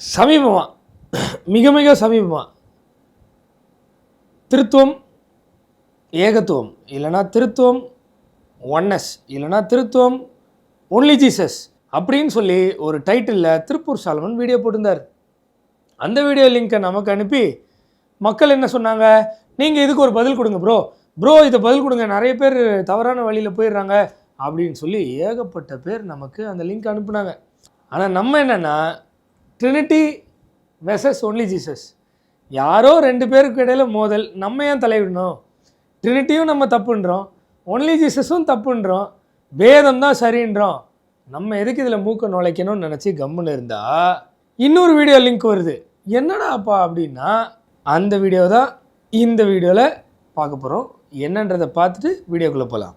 சமீபமாக மிக மிக சமீபமாக திருத்துவம் ஏகத்துவம் இல்லைனா திருத்துவம் ஒன்னஸ் இல்லைனா திருத்துவம் ஒன்லி ஜீசஸ் அப்படின்னு சொல்லி ஒரு டைட்டிலில் திருப்பூர் சாலமன் வீடியோ போட்டிருந்தார். அந்த வீடியோ லிங்க்கை நமக்கு அனுப்பி மக்கள் என்ன சொன்னாங்க, நீங்கள் இதுக்கு ஒரு பதில் கொடுங்க ப்ரோ இதை பதில் கொடுங்க, நிறைய பேர் தவறான வழியில் போயிடுறாங்க அப்படின்னு சொல்லி ஏகப்பட்ட பேர் நமக்கு அந்த லிங்க் அனுப்புனாங்க. ஆனால் நம்ம என்னென்னா ட்ரினிட்டி வெர்சஸ் ஒன்லி ஜீசஸ், யாரோ ரெண்டு பேருக்கு இடையில மோதல், நம்ம ஏன் தலைவிடணும்? ட்ரினிட்டியும் நம்ம தப்புன்றோம், ஒன்லி ஜீசஸும் தப்புன்றோம், வேதம் தான் சரின்றோம், நம்ம எதுக்கு இதில் மூக்க நுழைக்கணும்னு நினச்சி கம்முன்னு இருந்தால் இன்னொரு வீடியோ லிங்க் வருது. என்னடா அப்பா அப்படின்னா அந்த வீடியோ தான் இந்த வீடியோவில் பார்க்க போகிறோம். என்னன்றதை பார்த்துட்டு வீடியோக்குள்ளே போகலாம்.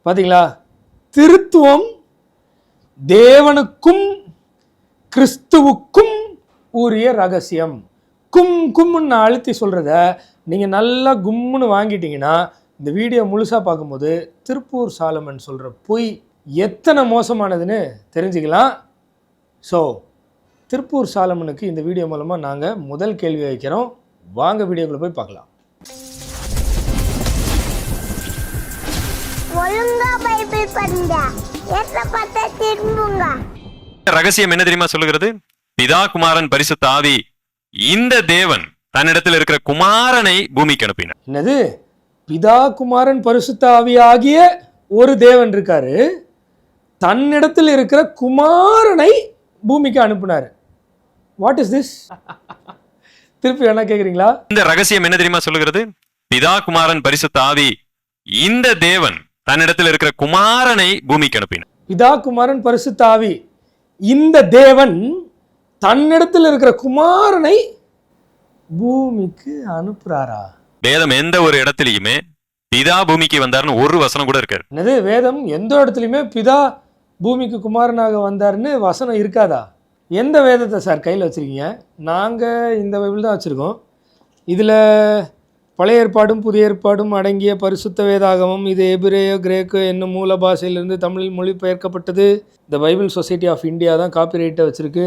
பார்த்தீங்களா, திருத்துவம் தேவனுக்கும் கிறிஸ்துவுக்கும் உரிய ரகசியம். கும்முன்னு அழுத்தி சொல்கிறத நீங்கள் நல்லா கும்முன்னு வாங்கிட்டீங்கன்னா இந்த வீடியோ முழுசாக பார்க்கும்போது திருப்பூர் சாலமன் சொல்கிற பொய் எத்தனை மோசமானதுன்னு தெரிஞ்சுக்கலாம். ஸோ திருப்பூர் சாலமனுக்கு இந்த வீடியோ மூலமாக நாங்கள் முதல் கேள்வி வைக்கிறோம். வாங்க வீடியோக்குள்ளே போய் பார்க்கலாம். ரகசியம் என்ன தெரியுமா சொல்லுகிறது? பிதா குமாரன் பரிசுத்த ஆவி, இந்த தேவன் தன்னிடத்தில் இருக்கிற குமாரனை பூமிக்கு அனுப்பினார். என்னது? பிதா குமாரன் பரிசுத்த ஆவி ஆகிய ஒரு தேவன் இருக்காரு, தன்னிடத்தில் இருக்கிற குமாரனை பூமிக்கு அனுப்பினார். What is this? திருப்பி என்ன கேக்குறீங்களா? இந்த ரகசியம் என்ன தெரியுமா சொல்லுகிறது? பிதா குமாரன் பரிசுத்த ஆவி, இந்த தேவன் தன்னிடத்தில் இருக்கிற குமாரனை பூமிக்கு அனுப்பினார். பிதா குமாரன் பரிசுத்த ஆவி, இந்த தேவன் தன்னிடத்தில் இருக்கிற குமாரனை பூமிக்கு அனுப்புறாரா? வேதம் எந்த ஒரு இடத்துலயுமே பிதா பூமிக்கு வந்தாருன்னு ஒரு வசனம் கூட இருக்காரு. என்னது? வேதம் எந்த இடத்துலையுமே பிதா பூமிக்கு குமாரனாக வந்தாருன்னு வசனம் இருக்காதா? எந்த வேதத்தை சார் கையில் வச்சுருக்கீங்க? நாங்கள் இந்த பைபிள் தான் வச்சுருக்கோம். இதில் பழைய ஏற்பாடும் புதிய ஏற்பாடும் அடங்கிய பரிசுத்த வேதாகமம். இது எபிரேய கிரேக்கு என்னும் மூல பாஷையிலிருந்து தமிழில் மொழிபெயர்க்கப்பட்டது. இந்த பைபிள் சொசைட்டி ஆஃப் இந்தியா தான் காப்பிரைட்டை வச்சுருக்கு.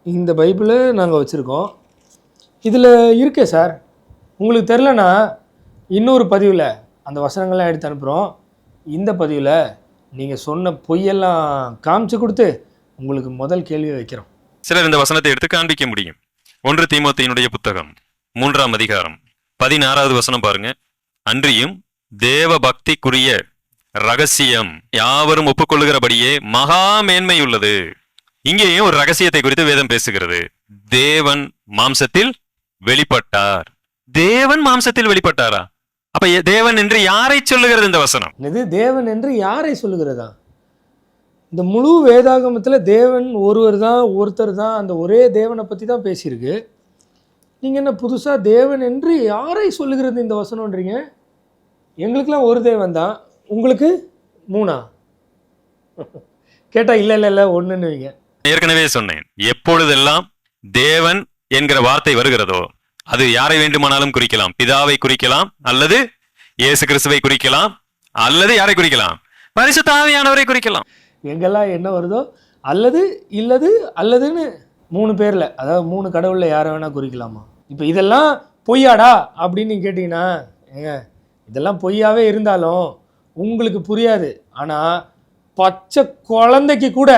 இந்த பைபிளை நாங்கள் வச்சுருக்கோம். இதில் இருக்கே சார், உங்களுக்கு தெரிலனா இன்னொரு பதிவில் அந்த வசனங்கள்லாம் எடுத்து அனுப்புகிறோம். இந்த பதிவில் நீங்கள் சொன்ன பொய்யெல்லாம் காமிச்சு கொடுத்து உங்களுக்கு முதல் கேள்வியை வைக்கிறோம். சிலர் இந்த வசனத்தை எடுத்து காண்பிக்க முடியும். 1 தீமோத்தேயுடைய புத்தகம் 3ஆம் அதிகாரம் 16வது வசனம் பாருங்க. அன்றியும் தேவ பக்திக்குரிய ரகசியம் யாவரும் ஒப்புக்கொள்ளுகிறபடியே மகா மேன்மை உள்ளது. இங்கேயும் ஒரு ரகசியத்தை குறித்து வேதம் பேசுகிறது. தேவன் மாம்சத்தில் வெளிப்பட்டார். தேவன் மாம்சத்தில் வெளிப்பட்டாரா? அப்ப தேவன் என்று யாரை சொல்லுகிறது இந்த வசனம்? இது தேவன் என்று யாரை சொல்லுகிறதா? இந்த முழு வேதாகமத்தில் தேவன் ஒருத்தர் தான், அந்த ஒரே தேவனை பற்றி தான் பேசியிருக்கு. நீங்கள் என்ன புதுசாக தேவன் என்று யாரை சொல்லுகிறது இந்த வசனம்ன்றீங்க? எங்களுக்கெல்லாம் ஒரு தேவன் தான், உங்களுக்கு 3? கேட்டால் இல்லை ஒன்றுன்னுவீங்க. ஏற்கனவே சொன்னேன், எப்பொழுதெல்லாம் தேவன் என்கிற வார்த்தை வருகிறதோ அது யாரை வேண்டுமானாலும் குறிக்கலாம். பிதாவை குறிக்கலாம், அல்லது இயேசு கிறிஸ்துவை குறிக்கலாம், அல்லது யாரை குறிக்கலாம்? பரிசுத்த ஆவியானவரை குறிக்கலாம். எங்கெல்லாம் என்ன வருதோ அல்லது இல்லது அல்லதுன்னு 3 பேரில், அதாவது 3 கடவுளில் யாரை வேணால் குறிக்கலாமா? இப்போ இதெல்லாம் பொய்யாடா அப்படின்னு நீங்கள் கேட்டிங்கன்னா, ஏங்க இதெல்லாம் பொய்யாவே இருந்தாலும் உங்களுக்கு புரியாது. ஆனால் பச்சை குழந்தைக்கு கூட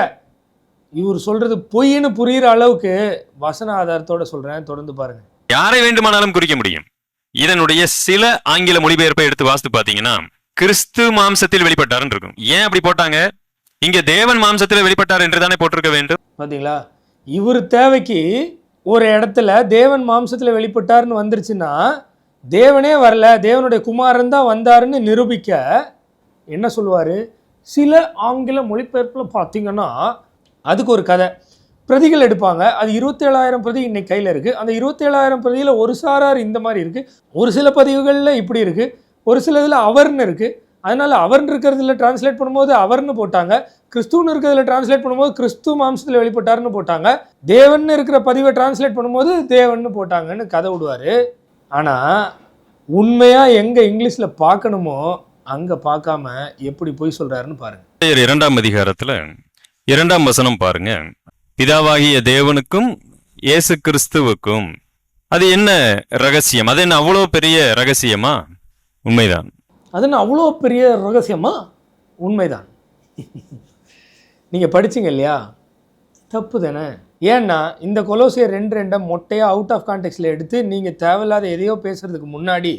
இவர் சொல்கிறது பொய்ன்னு புரிகிற அளவுக்கு வசன ஆதாரத்தோடு சொல்கிறேன், தொடர்ந்து பாருங்கள். யாரை வேண்டுமானாலும் குறிக்க முடியும். இதனுடைய சில ஆங்கில மொழிபெயர்ப்பை எடுத்து வாசித்து பார்த்தீங்கன்னா கிறிஸ்து மாம்சத்தில் வெளிப்பட்டார்னு இருக்கும். ஏன் அப்படி போட்டாங்க? இங்க தேவன் மாம்சத்தில் வெளிப்பட்டார் என்று தானே போட்டிருக்க வேண்டும். பார்த்தீங்களா, இவர் தேவைக்கு ஒரு இடத்துல தேவன் மாம்சத்தில் வெளிப்பட்டார்னு வந்துருச்சுன்னா தேவனே வரல, தேவனுடைய குமாரன் தான் வந்தாருன்னு நிரூபிக்க என்ன சொல்லுவார்? சில ஆங்கில மொழிபெயர்ப்பில் பார்த்தீங்கன்னா அதுக்கு ஒரு கதை, பிரதிகள் எடுப்பாங்க. அது 27,000 பிரதி இன்னைக்கு கையில் இருக்குது. அந்த 27,000 பிரதியில் ஒரு சாரார் இந்த மாதிரி இருக்குது, ஒரு சில பதிவுகளில் இப்படி இருக்குது, ஒரு சில இதில் அவர்னு இருக்குது. அதனால் அவர்னு இருக்கிறதுல டிரான்ஸ்லேட் பண்ணும்போது அவர்னு போட்டாங்க, கிறிஸ்துன்னு இருக்கிறதுல டிரான்ஸ்லேட் பண்ணும்போது கிறிஸ்து மாம்சத்தில் வெளிப்பட்டார்னு போட்டாங்க, தேவன் இருக்கிற பதிவை டிரான்ஸ்லேட் பண்ணும்போது தேவன்னு போட்டாங்கன்னு கதை விடுவார். ஆனால் உண்மையாக எங்கே இங்கிலீஷில் பார்க்கணுமோ அங்கே பார்க்காம எப்படி பொய் சொல்கிறாருன்னு பாருங்கள். 2ஆம் அதிகாரத்துல 2ஆம் வசனம் பாருங்க. பிதாவாகிய தேவனுக்கும் இயேசு கிறிஸ்துவுக்கும். அது என்ன ரகசியம்? அது என்ன அவ்வளோ பெரிய ரகசியமா? உண்மைதான். அதுன்னு அவ்வளோ பெரிய ரகசியமா? உண்மைதான். நீங்கள் படிச்சீங்க இல்லையா? தப்பு தானே? ஏன்னா இந்த கொலோசியர் 2:2 மொட்டையாக அவுட் ஆஃப் கான்டெக்ட்ல எடுத்து நீங்கள் தேவையில்லாத எதையோ பேசுறதுக்கு முன்னாடி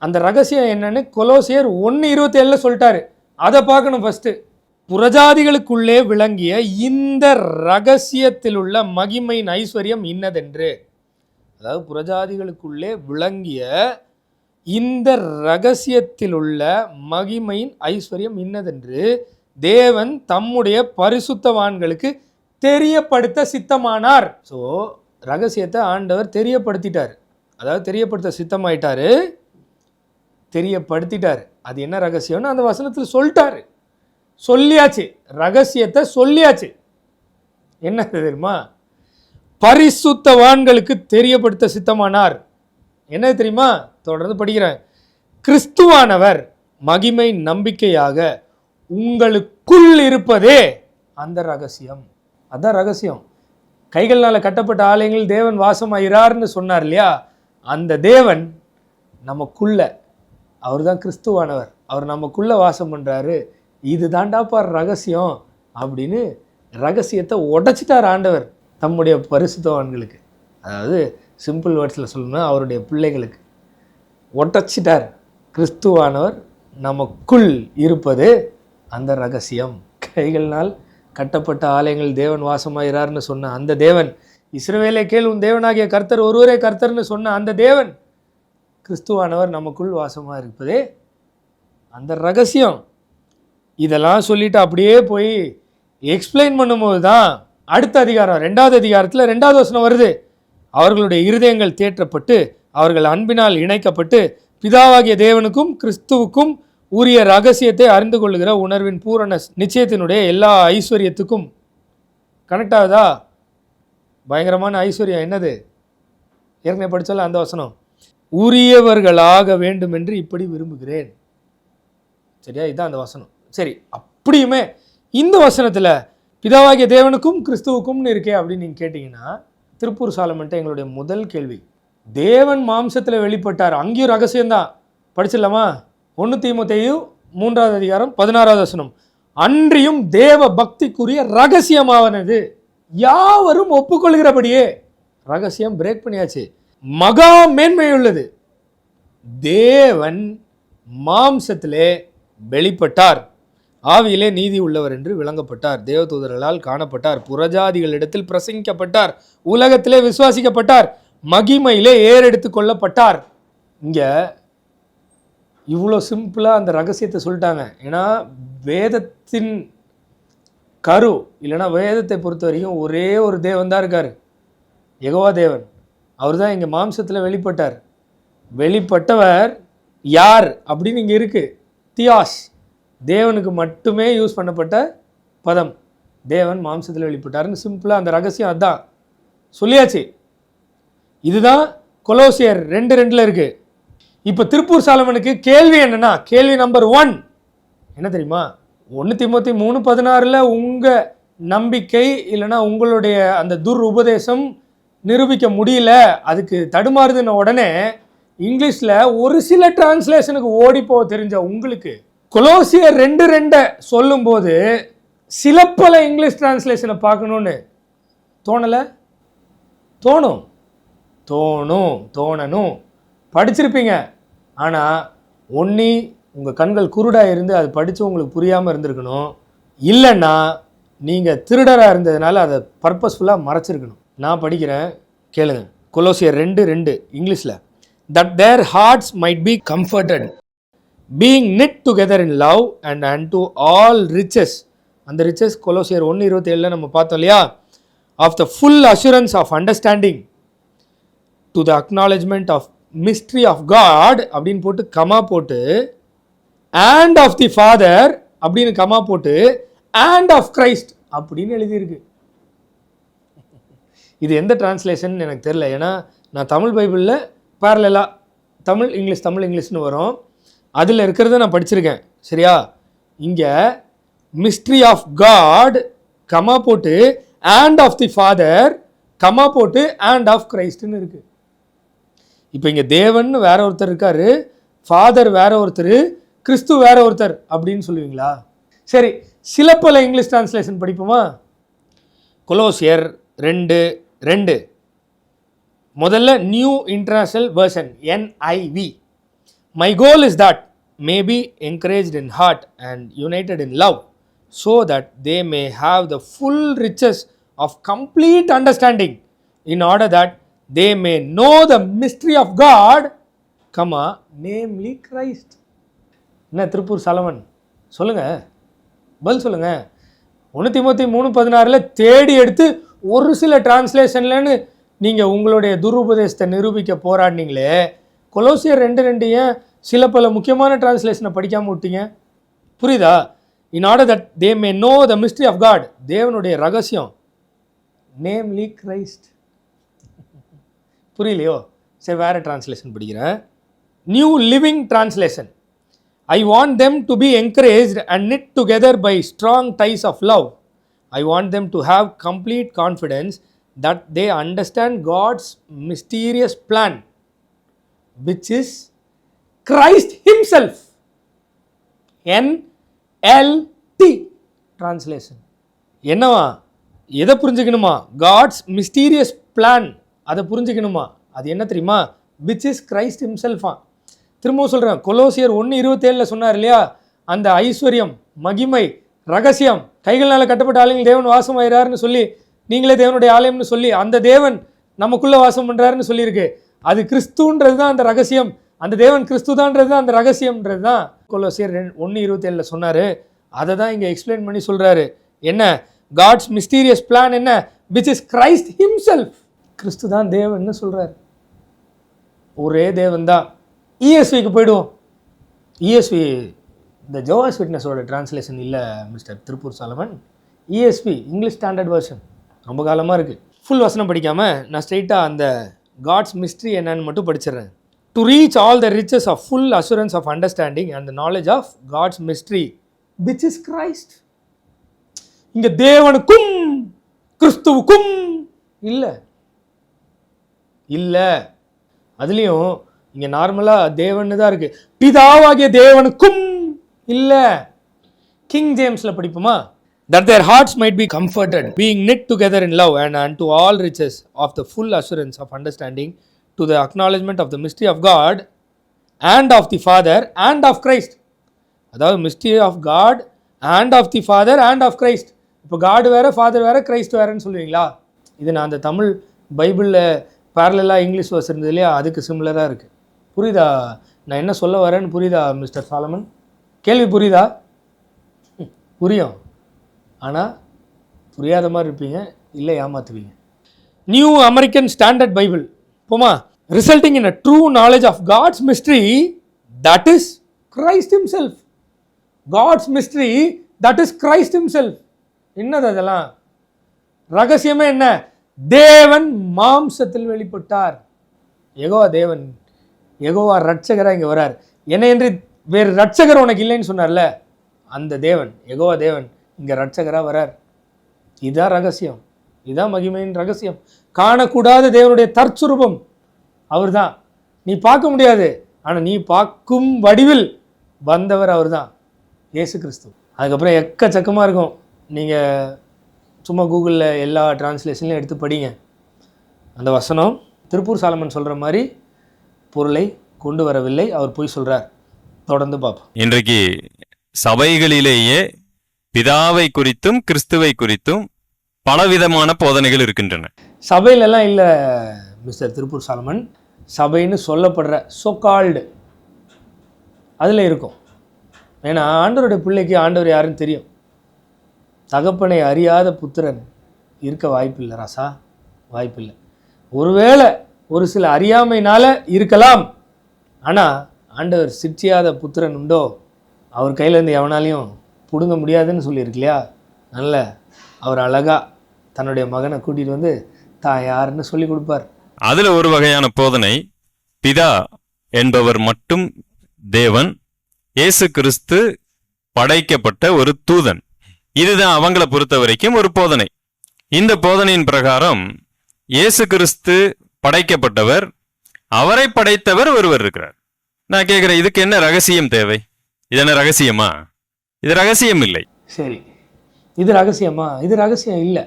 அந்த ரகசியம் என்னன்னு கொலோசியர் 1:27 சொல்லிட்டாரு. அதை பார்க்கணும் ஃபர்ஸ்ட். புறஜாதிகளுக்குள்ளே விளங்கிய இந்த ரகசியத்தில் உள்ள மகிமையின் ஐஸ்வர்யம் இன்னதென்று. அதாவது புறஜாதிகளுக்குள்ளே விளங்கிய இந்த ரகசியத்தில் உள்ள மகிமையின் ஐஸ்வர்யம் இன்னதென்று தேவன் தம்முடைய பரிசுத்தவான்களுக்கு தெரியப்படுத்த சித்தமானார். ஸோ ரகசியத்தை ஆண்டவர் தெரியப்படுத்திட்டார். அதாவது தெரியப்படுத்த சித்தமாயிட்டாரு, தெரியப்படுத்திட்டார். அது என்ன ரகசியம்னு அந்த வசனத்தில் சொல்லிட்டாரு. சொல்லியாச்சு, ரகசியத்தை சொல்லியாச்சு. என்ன தெரியுமா? பரிசுத்தவான்களுக்கு தெரியப்படுத்த சித்தமானார். என்ன தெரியுமா? தொடர்ந்து படிக்கிறேன். கிறிஸ்துவானவர் மகிமை நம்பிக்கையாக உங்களுக்குள் இருப்பதே அந்த ரகசியம். அதான் ரகசியம். கைகள்னால கட்டப்பட்ட ஆலயங்கள் தேவன் வாசமாயிரார்னு சொன்னார் இல்லையா? அந்த தேவன் நமக்குள்ள, அவர் தான் கிறிஸ்துவானவர், அவர் நமக்குள்ள வாசம் பண்றாரு. இது தாண்டாப்பா ரகசியம் அப்படின்னு ரகசியத்தை உடைச்சிட்டார் ஆண்டவர் தம்முடைய பரிசுத்தவான்களுக்கு. அதாவது சிம்பிள் வேர்ட்ஸில் சொல்லணும்னா அவருடைய பிள்ளைகளுக்கு உடைச்சிட்டார். கிறிஸ்துவானவர் நமக்குள் இருப்பது அந்த ரகசியம். கைகள்னால் கட்டப்பட்ட ஆலயங்கள் தேவன் வாசமாயிரார்னு சொன்ன அந்த தேவன், இஸ்ரவேலே கேள் உன் தேவனாகிய கர்த்தர் ஒருவரே கர்த்தர்னு சொன்ன அந்த தேவன், கிறிஸ்துவானவர் நமக்குள் வாசமாக இருப்பதே அந்த ரகசியம். இதெல்லாம் சொல்லிட்டு அப்படியே போய் எக்ஸ்பிளைன் பண்ணும்போது தான் அடுத்த அதிகாரம் 2வது அதிகாரத்தில் 2வது வசனம் வருது. அவர்களுடைய இருதயங்கள் தேற்றப்பட்டு அவர்கள் அன்பினால் இணைக்கப்பட்டு பிதாவாகிய தேவனுக்கும் கிறிஸ்துவுக்கும் உரிய ரகசியத்தை அறிந்து கொள்ளுகிற உணர்வின் பூரண நிச்சயத்தினுடைய எல்லா ஐஸ்வர்யத்துக்கும். கனெக்ட் ஆகுதா? பயங்கரமான ஐஸ்வர்யம் என்னது? ஏற்கனவே படித்தால அந்த வசனம், உரியவர்களாக வேண்டும் என்று இப்படி விரும்புகிறேன். சரியா? இதுதான் அந்த வசனம். சரி, அப்படியுமே இந்த வசனத்தில் பிதாவாகிய தேவனுக்கும் கிறிஸ்துவுக்கும்னு இருக்கே அப்படின்னு நீங்கள் கேட்டிங்கன்னா, திருப்பூர் சாலமன்ட்ட எங்களுடைய முதல் கேள்வி, தேவன் மாம்சத்தில் வெளிப்பட்டார், அங்கேயும் ரகசியம்தான். படிச்சிடலாமா? 1 தீமோத்தேயு 3வது அதிகாரம் 16வது வசனம், அன்றியும் தேவ பக்திக்குரிய ரகசியமானது யாவரும் ஒப்புக்கொள்கிறபடியே. ரகசியம் பிரேக் பண்ணியாச்சு. மகா மேன்மையுள்ளது. தேவன் மாம்சத்திலே வெளிப்பட்டார், ஆவியிலே நீதி உள்ளவர் என்று விளங்கப்பட்டார், தேவதூதர்களால் காணப்பட்டார், புறஜாதிகளிடத்தில் பிரசங்கிக்கப்பட்டார், உலகத்திலே விசுவாசிக்கப்பட்டார், மகிமையிலே ஏறெடுத்து கொள்ளப்பட்டார். இங்கே இவ்வளோ சிம்பிளாக அந்த ரகசியத்தை சொல்லிட்டாங்க. ஏன்னா வேதத்தின் கரு இல்லைன்னா வேதத்தை பொறுத்த வரைக்கும் ஒரே ஒரு தேவன் தான் இருக்கார், யெகோவா தேவன். அவர் தான் இங்கே மாம்சத்தில் வெளிப்பட்டார். வெளிப்பட்டவர் யார் அப்படின்னு இங்கே இருக்குது, தியாஸ். தேவனுக்கு மட்டுமே யூஸ் பண்ணப்பட்ட பதம். தேவன் மாம்சத்தில் வெளிப்பட்டார்னு சிம்பிளாக அந்த ரகசியம் அதுதான் சொல்லியாச்சு. இதுதான் கொலோசியர் 2:2 இருக்குது. இப்போ திருப்பூர் சாலமனுக்கு கேள்வி என்னன்னா, கேள்வி நம்பர் 1 என்ன தெரியுமா? 1 தீமோத்தேயு 3:16 உங்கள் நம்பிக்கை இல்லைன்னா உங்களுடைய அந்த உபதேசம் நிரூபிக்க முடியல, அதுக்கு தடுமாறுதுன்ன உடனே இங்கிலீஷில் ஒரு சில டிரான்ஸ்லேஷனுக்கு ஓடிப்போ தெரிஞ்ச உங்களுக்கு கொலோசியர் 2:2 சொல்லும்போது சில பல இங்கிலீஷ் டிரான்ஸ்லேஷனை பார்க்கணுன்னு தோணலை? தோணணும். படிச்சிருப்பீங்க. ஆனால் ஒன்றி உங்கள் கண்கள் குருடாக இருந்து அது படித்து உங்களுக்கு புரியாமல் இருந்திருக்கணும், இல்லைன்னா நீங்கள் திருடராக இருந்ததுனால அதை பர்பஸ்ஃபுல்லாக மறைச்சிருக்கணும். நான் படிக்கிறேன், கேளுங்க. கொலோசியர் 2:2 இங்கிலீஷில், that their hearts might be comforted, being knit together in love and unto all riches. அந்த riches கொலோசியர் 1:27 நம்ம பார்த்தோம் இல்லையா? of the full assurance of understanding to the acknowledgement of mystery of God அப்படின்னு போட்டு கமா போட்டு, and of the Father அப்படின்னு comma போட்டு, and of Christ அப்படின்னு எழுதியிருக்கு. இது எந்த டிரான்ஸ்லேஷன் எனக்கு தெரியல. ஏன்னா நான் தமிழ் பைபிளில் பேரலாக தமிழ் இங்கிலீஷ்னு வரும். அதில் இருக்கிறத நான் படிச்சிருக்கேன். சரியா? இங்கே மிஸ்ட்ரி ஆஃப் காட் கமா போட்டு and of the Father comma போட்டு அண்ட் ஆஃப் கிரைஸ்ட்னு இருக்கு. இப்போ இங்கே தேவன் வேற ஒருத்தர் இருக்காரு, ஃபாதர் வேற ஒருத்தர், கிறிஸ்து வேற ஒருத்தர் அப்படின்னு சொல்லுவீங்களா? சரி, சில பல இங்கிலீஷ் டிரான்ஸ்லேஷன் படிப்போமா? கொலோசியர் 2:2 முதல்ல new international version NIV. My goal is that may be encouraged in heart and united in love, so that they may have the full riches of complete understanding, in order that they may know the mystery of God, namely Christ. என்ன திருப்பூர் சாலமன் சொல்லுங்க, பதில் சொல்லுங்க. 1 தீமோத்தேயு 3:16 தேடி எடுத்து ஒரு சில டிரான்ஸ்லேஷன்லன்னு நீங்கள் உங்களுடைய துருபதேசத்தை நிரூபிக்க போராடினீங்களே, கொலோசியர் 2:2 ஏன் சில பல முக்கியமான டிரான்ஸ்லேஷனை படிக்காமல் விட்டீங்க? புரியுதா? In order that they may know the mystery of God, தேவனுடைய ரகசியம், நேம்லி கிரைஸ்ட். புரியலையோ? சரி, வேறு டிரான்ஸ்லேஷன் படிக்கிறேன். New Living Translation. I want them to be encouraged and knit together by strong ties of love. I want them to have complete confidence that they understand God's mysterious plan, which is Christ himself. NLT translation. என்னவா? எதை புரிஞ்சுக்கணுமா? God's mysterious plan, அதை புரிஞ்சுக்கணுமா? அது என்ன தெரியுமா? which is Christ himself. திரும்பவும் சொல்கிறேன், கொலோசியர் 1:27 சொன்னார் இல்லையா, அந்த ஐஸ்வர்யம், மகிமை, ரகசியம், கைகள்னால கட்டப்பட்ட ஆலயங்கள் தேவன் வாசம் ஆயிறாருன்னு சொல்லி, நீங்களே தேவனுடைய ஆலயம்னு சொல்லி, அந்த தேவன் நமக்குள்ளே வாசம் பண்ணுறாருன்னு சொல்லியிருக்கு. அது கிறிஸ்துன்றது தான் அந்த ரகசியம், அந்த தேவன் கிறிஸ்து தான்ன்றது தான் அந்த ரகசியம்ன்றது தான் கொலோசியர் 1:27 சொன்னார். அதை தான் இங்கே எக்ஸ்பிளைன் பண்ணி சொல்கிறாரு. என்ன? காட்ஸ் மிஸ்டீரியஸ் பிளான் என்ன? Which is Christ himself. கிறிஸ்து தான் தேவன்னு சொல்கிறார். ஒரே தேவன் தான். ESVக்கு போய்டுவோம். ESV இந்த ஜோவாஸ் விட்னஸோட டிரான்ஸ்லேஷன் இல்லை mister Tiruppur Solomon. ESV English standard version ரொம்ப காலமாக இருக்குது. ஃபுல் வசனம் படிக்காமல் நான் ஸ்ட்ரெயிட்டாக அந்த காட்ஸ் மிஸ்ட்ரி என்னன்னு மட்டும் படிச்சிடுறேன். To reach all the riches of full assurance of understanding and the knowledge of God's mystery which is Christ. இங்கே தேவனுக்கும் கிறிஸ்துவுக்கும் இல்லை இல்லை, அதுலேயும் இங்கே நார்மலாக தேவன்னு தான் இருக்குது, பிதாவாகிய தேவனுக்கும் இல்லை. King ஜேம்ஸில் படிப்போமா? that their hearts might be comforted, being knit together in love, and unto all riches of the full assurance of understanding, to the acknowledgement of the mystery of God and of the Father and of Christ. அதாவது mystery of God and of the Father and of Christ. இப்போ God வேறு, father வேறு, Christ வேறுன்னு சொல்லுவீங்களா? இது நான் அந்த தமிழ் பைபிளில் பேரலாக இங்கிலீஷ் வர்ஸ் இருந்தது இல்லையா, அதுக்கு சிமிலராக இருக்குது. புரியுதா நான் என்ன சொல்ல வரேன்னு? புரியுதா மிஸ்டர் சாலமன்? கேள்வி புரியுதா? புரியும், ஆனால் புரியாத மாதிரி இருப்பீங்க, இல்லை ஏமாற்றுவீங்க. நியூ அமெரிக்கன் ஸ்டாண்டர்ட் பைபிள் போமா? Resulting in a true knowledge of God's mystery that is Christ himself. God's mystery that is Christ himself. என்னது அதெல்லாம்? ரகசியமே என்ன? தேவன் மாம்சத்தில் வெளிப்பட்டார். யெகோவா தேவன், யெகோவா ரட்சகராக இங்கே வரார். என்னை என்று வேறு ரட்சகர் உனக்கு இல்லைன்னு சொன்னார்ல, அந்த தேவன் யெகோவா தேவன் இங்கே ரட்சகராக வரார். இதுதான் ரகசியம், இதுதான் மகிமையின் ரகசியம். காணக்கூடாத தேவனுடைய தற்சுரூபம் அவர் தான். நீ பார்க்க முடியாது, ஆனால் நீ பார்க்கும் வடிவில் வந்தவர் அவர் தான், இயேசு கிறிஸ்து. அதுக்கப்புறம் எக்கச்சக்கமாக இருக்கும். நீங்கள் சும்மா கூகுளில் எல்லா டிரான்ஸ்லேஷன்லையும் எடுத்து படிங்க. அந்த வசனம் திருப்பூர் சாலமன் சொல்கிற மாதிரி பொருளை கொண்டு வரவில்லை, அவர் போய் சொல்கிறார். தொடர்ந்து பார்ப்போம். இன்றைக்கு சபைகளிலேயே பிதாவை குறித்தும் கிறிஸ்துவை குறித்தும் பலவிதமான போதனைகள் இருக்கின்றன. சபையிலெல்லாம் இல்லை மிஸ்டர் திருப்பூர் சாலமன், சபைன்னு சொல்லப்படுற சோகால்டு அதில் இருக்கும். ஏன்னா ஆண்டவருடைய பிள்ளைக்கு ஆண்டவர் யாருன்னு தெரியும். தகப்பனை அறியாத புத்திரன் இருக்க வாய்ப்பில்லை ராசா, வாய்ப்பில்லை. ஒருவேளை ஒரு சில அறியாமையினால் இருக்கலாம், ஆனால் ஆண்டவர் சிற்றியாத புத்திரன் உண்டோ, அவர் கையிலேருந்து எவனாலையும் பிடுங்க முடியாதுன்னு சொல்லியிருக்கு இல்லையா. அதனால் அவர் அழகாக தன்னுடைய மகனை கூட்டிகிட்டு வந்து தான் யாருன்னு சொல்லி கொடுப்பார். அதில் ஒரு வகையான போதனை, பிதா என்பவர் மட்டும் தேவன், இயேசு கிறிஸ்து படைக்கப்பட்ட ஒரு தூதன். இதுதான் அவங்கள பொறுத்த வரைக்கும் ஒரு போதனை. இந்த போதனையின் பிரகாரம் இயேசு கிறிஸ்து படைக்கப்பட்டவர், அவரை படைத்தவர் ஒருவர் இருக்கிறார். நான் கேட்கிறேன், இதுக்கு என்ன ரகசியம் தேவை? இது என்ன ரகசியமா? இது ரகசியம் இல்லை. சரி, இது ரகசியமா? இது ரகசியம் இல்லை.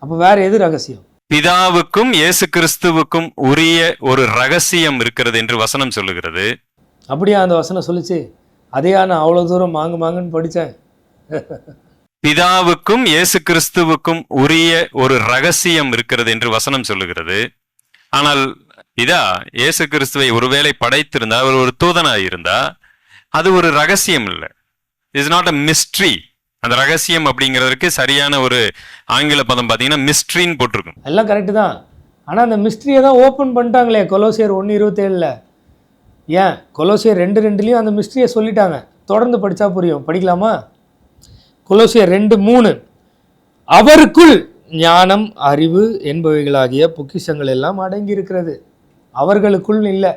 அப்போ வேற எது ரகசியம்? பிதாவுக்கும் இயேசு கிறிஸ்துவுக்கும் உரிய ஒரு ரகசியம் இருக்கிறது என்று வசனம் சொல்லுகிறது. அப்படியா அந்த வசனம் சொல்லுச்சு? அதையா நான் அவ்வளோ தூரம் மாங்குன்னு படித்தேன். பிதாவுக்கும் இயேசு கிறிஸ்துவுக்கும் உரிய ஒரு ரகசியம் இருக்கிறது என்று வசனம் சொல்லுகிறது. ஆனால் பிதா இயேசு கிறிஸ்துவை ஒருவேளை படைத்திருந்தா, அவர் ஒரு தூதனாக இருந்தா, அது ஒரு ரகசியம் இல்லை. It's not a mystery. அந்த ரகசியம் அப்படிங்கிறதுக்கு சரியான ஒரு ஆங்கில பதம் பார்த்தீங்கன்னா மிஸ்ட்ரின்னு போட்டிருக்கும். எல்லாம் கரெக்டு தான். ஆனால் அந்த மிஸ்ட்ரியை தான் ஓப்பன் பண்ணிட்டாங்களே கொலோசியர் 1:27. ஏன் கொலோசியர் 2:2 அந்த மிஸ்ட்ரியை சொல்லிட்டாங்க. தொடர்ந்து படித்தா புரியும். படிக்கலாமா? கொலோசியர் 2:3 அவருக்குள் ஞானம் அறிவு என்பவைகளாகிய பொக்கிஷங்கள் எல்லாம் அடங்கி இருக்கிறது. அவர்களுக்குள் இல்லை,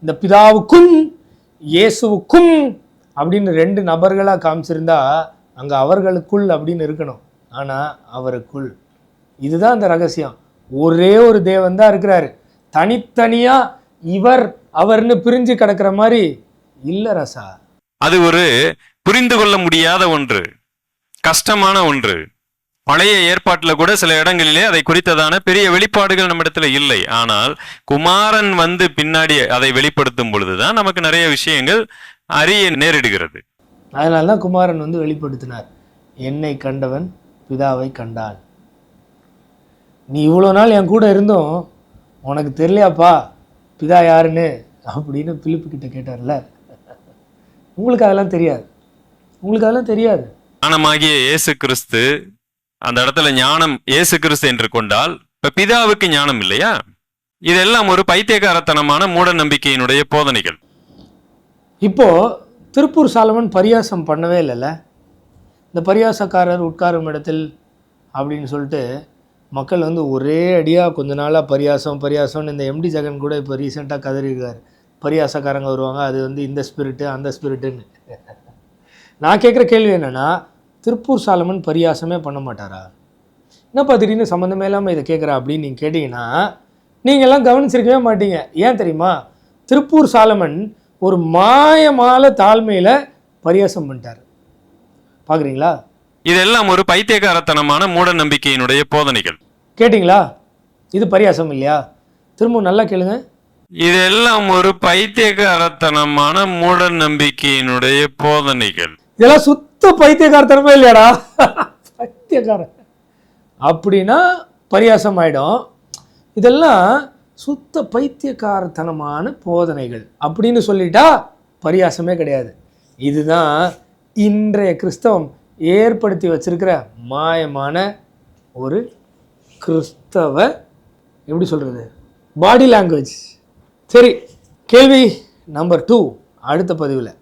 இந்த பிதாவுக்கும் இயேசுவுக்கும் அப்படின்னு 2 நபர்களாக காமிச்சிருந்தா அங்கே அவர்களுக்குள் அப்படின்னு இருக்கணும். ஆனால் அவருக்குள். இதுதான் அந்த ரகசியம். ஒரே ஒரு தேவன் தான் இருக்கிறாரு. தனித்தனியாக இவர் அவர்னு பிரிஞ்சு கிடக்கிற மாதிரி இல்லை ரசா. அது ஒரு புரிந்து கொள்ள முடியாத ஒன்று, கஷ்டமான ஒன்று. பழைய ஏற்பாட்டில் கூட சில இடங்களிலே அதை குறித்ததான பெரிய வெளிப்பாடுகள் நம்ம இடத்துல இல்லை. ஆனால் குமாரன் வந்து பின்னாடி அதை வெளிப்படுத்தும் பொழுதுதான் நமக்கு நிறைய விஷயங்கள் அறிய நேரிடுகிறது. அதனால தான் குமாரன் வந்து வெளிப்படுத்தினார், என்னை கண்டவன் பிதாவை கண்டான். நீ இவ்வளோ நாள் என் கூட இருந்தோம், உனக்கு தெரியலையாப்பா பிதா யாருன்னு அப்படின்னு பிலிப்பு கிட்ட கேட்டார்ல. உங்களுக்கு அதெல்லாம் தெரியாது, உங்களுக்கு அதெல்லாம் தெரியாது. ஞானமாகிய இயேசு கிறிஸ்து அந்த இடத்துல ஞானம் இயேசு கிறிஸ்து என்று கொண்டால் இப்ப பிதாவுக்கு ஞானம் இல்லையா? இதெல்லாம் ஒரு பைத்தியக்காரத்தனமான மூட நம்பிக்கையினுடைய போதனைகள். இப்போ திருப்பூர் சாலமன் பரியாசம் பண்ணவே இல்லைல்ல. இந்த பரியாசக்காரர் உட்காரும் இடத்தில் அப்படின்னு சொல்லிட்டு மக்கள் வந்து ஒரே அடியாக கொஞ்ச நாளாக பரியாசம்னு இந்த எம்டி ஜெகன் கூட இப்போ ரீசெண்டாக கதறிருக்கார். பரியாசக்காரங்க வருவாங்க, அது வந்து இந்த ஸ்பிரிட்டு அந்த ஸ்பிரிட்டுன்னு. நான் கேட்குற கேள்வி என்னென்னா, திருப்பூர் சாலமன் பரியாசமே பண்ண மாட்டாரா? என்னப்பா திடீர்னு சம்மந்தமே இல்லாமல் இதை கேட்குறா அப்படின்னு நீங்கள் கேட்டிங்கன்னா நீங்கள்லாம் கவனிச்சிருக்கவே மாட்டீங்க. ஏன் தெரியுமா? திருப்பூர் சாலமன் ஒரு மாயமால தாழ்மையில் பரியாசம் பண்ணிட்டார். பார்க்குறீங்களா? இதெல்லாம் ஒரு பைத்தியக்காரத்தனமான மூட நம்பிக்கையினுடைய போதனைகள். கேட்டிங்களா? இது பரியாசம் இல்லையா? திரும்ப நல்லா கேளுங்க. இதெல்லாம் ஒரு பைத்தியக்காரத்தனமான மூட நம்பிக்கையினுடைய போதனைகள். இதெல்லாம் சுத்த பைத்தியக்காரத்தனமே இல்லையாடா? பைத்தியக்காரன் அப்படின்னா பரியாசம் ஆயிடும். இதெல்லாம் சுத்த பைத்தியக்காரத்தனமான போதனைகள் அப்படின்னு சொல்லிட்டா பரியாசமே கிடையாது. இதுதான் இன்றைய கிறிஸ்தவம் ஏற்படுத்தி வச்சிருக்கிற மாயமான ஒரு கிறிஸ்தவ எப்படி சொல்கிறது பாடி லாங்குவேஜ். சரி, கேள்வி நம்பர் 2 அடுத்த பதிவில்.